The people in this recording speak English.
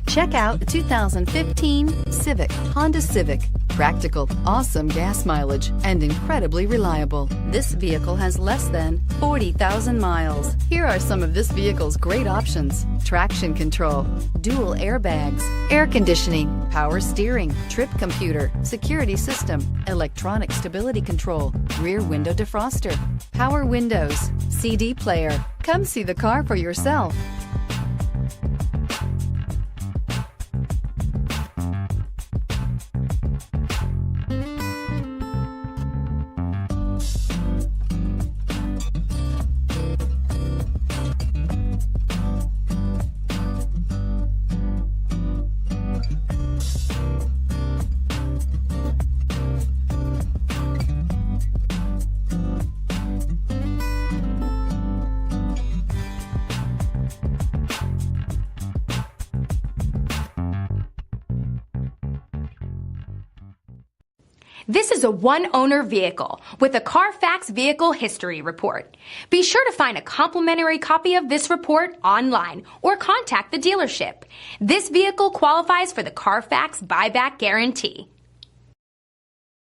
Check out the 2015 Civic, Honda Civic. Practical, awesome gas mileage, and incredibly reliable. This vehicle has less than 40,000 miles. Here are some of this vehicle's great options: traction control, dual airbags, air conditioning, power steering, trip computer, security system, electronic stability control, rear window defroster, power windows, CD player. Come see the car for yourself. This is a one-owner vehicle with a Carfax Vehicle History Report. Be sure to find a complimentary copy of this report online or contact the dealership. This vehicle qualifies for the Carfax Buyback Guarantee.